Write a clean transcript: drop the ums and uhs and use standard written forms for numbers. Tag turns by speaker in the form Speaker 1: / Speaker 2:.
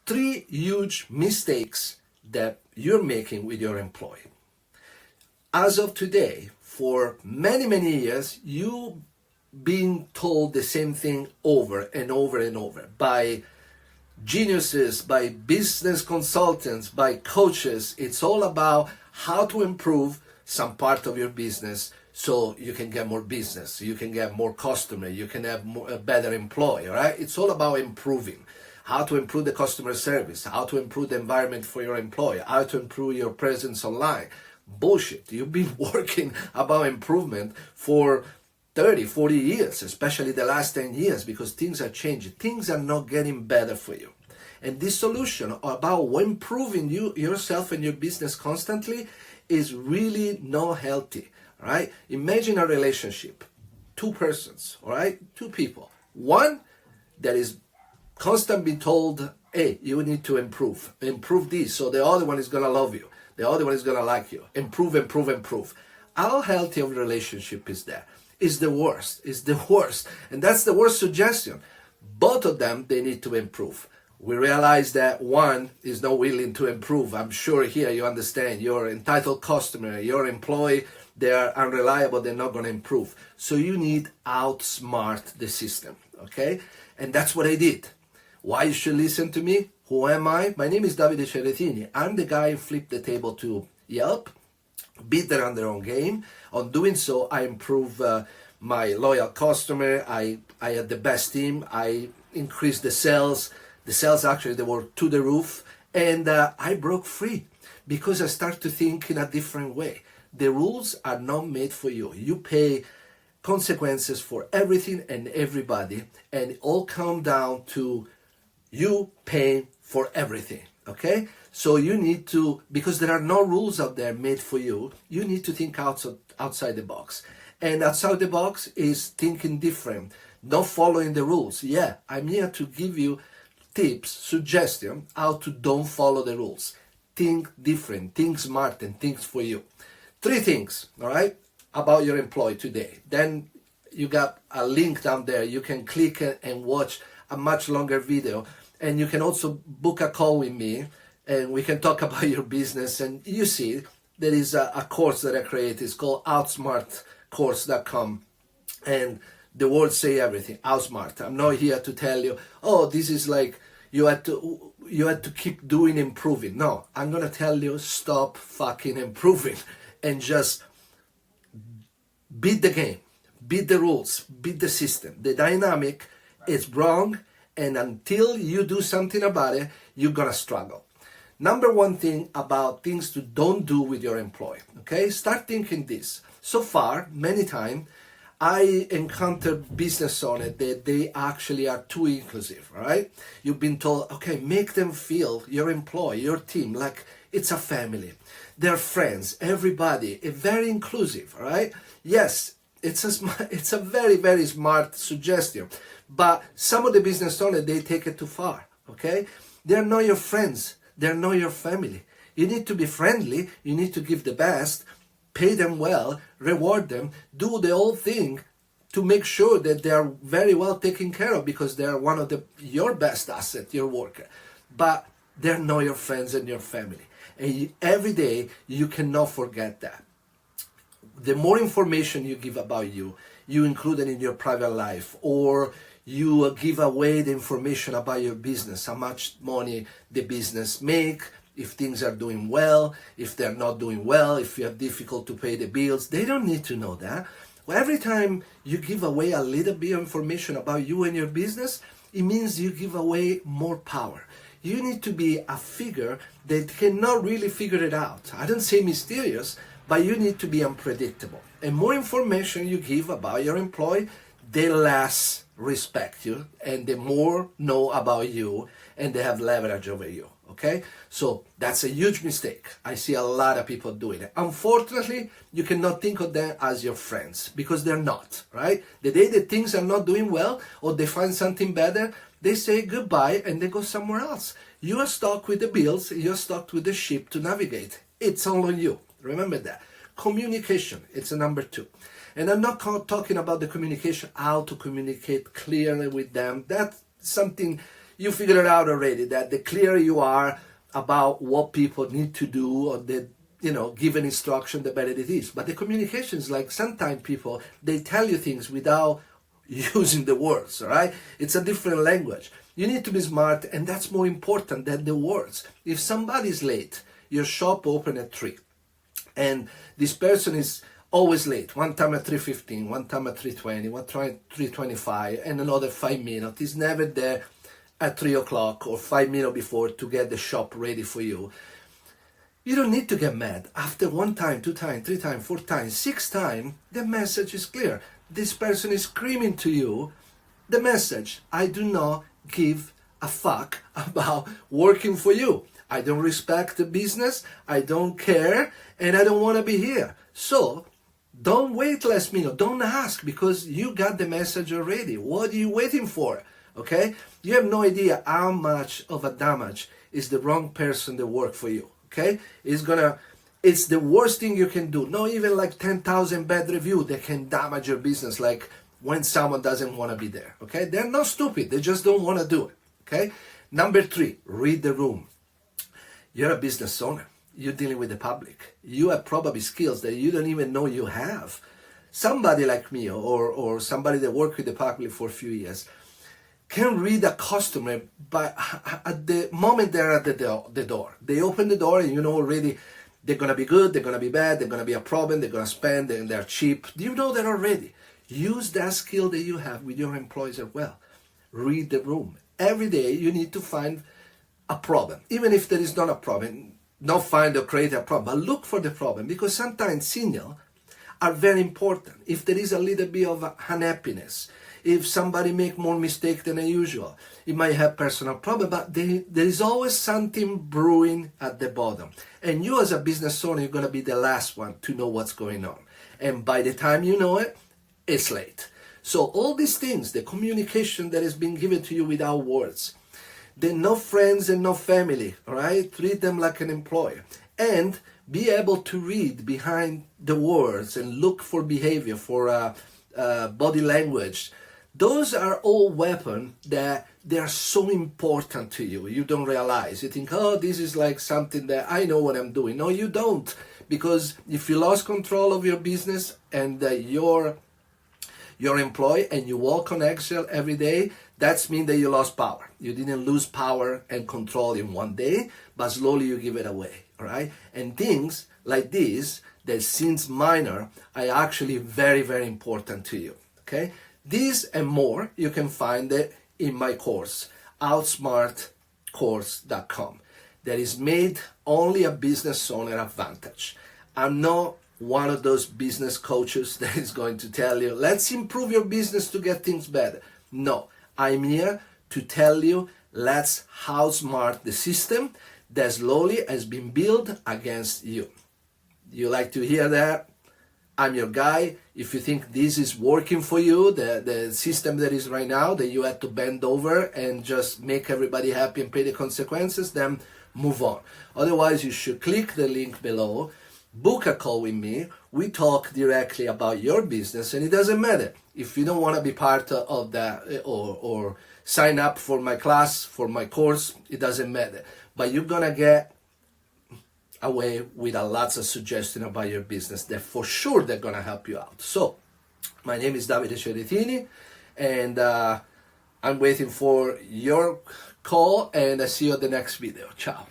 Speaker 1: three huge mistakes that you're making with your employee. As of today, for many, many years, you've been told the same thing over and over and over by geniuses, by business consultants, by coaches. It's all about how to improve some part of your business so you can get more business, you can get more customer, you can have a better employee, right? It's all about improving. How to improve the customer service, how to improve the environment for your employee, how to improve your presence online. Bullshit. You've been working about improvement for 30, 40 years, especially the last 10 years, because things are changing. Things are not getting better for you. And this solution about improving yourself and your business constantly is really not healthy, right? Imagine a relationship, two persons, all right? Two people. One that is constantly told, hey, you need to improve this, so the other one is going to love you. The other one is going to like you. Improve, improve, improve. How healthy of a relationship is that? Is the worst. Is the worst. And that's the worst suggestion. Both of them, they need to improve. We realize that one is not willing to improve. I'm sure here you understand. Your entitled customer, your employee, they are unreliable. They're not going to improve. So you need outsmart the system. Okay? And that's what I did. Why you should listen to me? Who am I? My name is Davide Ceretini. I'm the guy who flipped the table to Yelp, beat them on their own game. On doing so, I improve my loyal customer. I had the best team. I increased the sales. The sales actually, they were to the roof. And I broke free because I started to think in a different way. The rules are not made for you. You pay consequences for everything and everybody. And it all comes down to you paying for everything, okay? So you need to, because there are no rules out there made for you, you need to think outside the box. And outside the box is thinking different, not following the rules. Yeah, I'm here to give you tips, suggestions, how to don't follow the rules. Think different, think smart, and think for you. Three things, all right, about your employee today. Then you got a link down there. You can click and watch a much longer video. And you can also book a call with me and we can talk about your business. And you see, there is a course that I created. It's called outsmartcourse.com. And the words say everything, Outsmart. I'm not here to tell you, oh, this is like you had to keep doing improving. No, I'm going to tell you, stop fucking improving and just beat the game, beat the rules, beat the system. The dynamic is wrong. And until you do something about it, you're going to struggle. Number one thing about things to don't do with your employee, okay? Start thinking this. So far, many times, I encountered business owners that they actually are too inclusive, right? You've been told, okay, make them feel, your employee, your team, like it's a family. They're friends, everybody, very inclusive, right? Yes, it's a very, very smart suggestion. But some of the business owners, they take it too far, okay? They're not your friends. They're not your family. You need to be friendly. You need to give the best, pay them well, reward them, do the whole thing to make sure that they are very well taken care of because they are one of your best asset, your worker. But they're not your friends and your family. And every day, you cannot forget that. The more information you give about you include it in your private life, or you give away the information about your business, how much money the business make, if things are doing well, if they're not doing well, if you have difficult to pay the bills. They don't need to know that. Well, every time you give away a little bit of information about you and your business, it means you give away more power. You need to be a figure that cannot really figure it out. I don't say mysterious, but you need to be unpredictable. And more information you give about your employee, the less respect you and the more know about you and they have leverage over you. Okay? So that's a huge mistake. I see a lot of people doing it. Unfortunately, you cannot think of them as your friends because they're not, right? The day that things are not doing well or they find something better, they say goodbye and they go somewhere else. You are stuck with the bills, you're stuck with the ship to navigate. It's all on you. Remember that. Communication, it's a number 2. And I'm not talking about the communication, how to communicate clearly with them. That's something you figure it out already, that the clearer you are about what people need to do, or the given instruction, the better it is. But the communication is like, sometimes people, they tell you things without using the words, all right? It's a different language. You need to be smart, and that's more important than the words. If somebody's late, your shop open at 3, and this person is always late, one time at 3:15, one time at 3:20, one time at 3:25, and another 5 minutes. He's never there at 3 o'clock or 5 minutes before to get the shop ready for you. You don't need to get mad. After 1 time, 2 times, 3 times, 4 times, 6 times, the message is clear. This person is screaming to you the message: I do not give a fuck about working for you. I don't respect the business, I don't care, and I don't want to be here. So don't wait last minute. Don't ask, because you got the message already. What are you waiting for? Okay? You have no idea how much of a damage is the wrong person that work for you. Okay? It's the worst thing you can do. Not even like 10,000 bad reviews that can damage your business, like when someone doesn't want to be there. Okay? They're not stupid. They just don't want to do it. Okay? Number 3, read the room. You're a business owner. You're dealing with the public. You have probably skills that you don't even know you have. Somebody like me, or somebody that worked with the public for a few years, can read a customer by at the moment they're at the door. They open the door, and you know already they're going to be good, they're going to be bad, they're going to be a problem, they're going to spend, and they're cheap. You know that already. Use that skill that you have with your employees as well. Read the room. Every day you need to find a problem. Even if there is not a problem, not find or create a problem, but look for the problem, because sometimes signals are very important. If there is a little bit of unhappiness, if somebody make more mistake than usual, it might have personal problem, but there is always something brewing at the bottom. And you as a business owner, you're going to be the last one to know what's going on. And by the time you know it, it's late. So all these things, the communication that has been given to you without words, they're no friends and no family, all right? Treat them like an employer. And be able to read behind the words and look for behavior, for body language. Those are all weapons that they are so important to you. You don't realize. You think, oh, this is like something that I know what I'm doing. No, you don't. Because if you lost control of your business and your employee, and you walk on eggshell every day, that means that you lost power. You didn't lose power and control in one day, but slowly you give it away, all right? And things like this, that seems minor, are actually very, very important to you, okay? These and more, you can find it in my course, outsmartcourse.com. That is made only a business owner advantage. I'm not one of those business coaches that is going to tell you, let's improve your business to get things better. No, I'm here to tell you, let's outsmart the system that slowly has been built against you. You like to hear that? I'm your guy. If you think this is working for you, the system that is right now, that you have to bend over and just make everybody happy and pay the consequences, then move on. Otherwise, you should click the link below, book a call with me. We talk directly about your business, and it doesn't matter if you don't want to be part of that or sign up for my class, for my course. It doesn't matter, but you're gonna get away with a lots of suggestions about your business that for sure they're gonna help you out. So my name is Davide Ceretini, and I'm waiting for your call, and I see you at the next video. Ciao.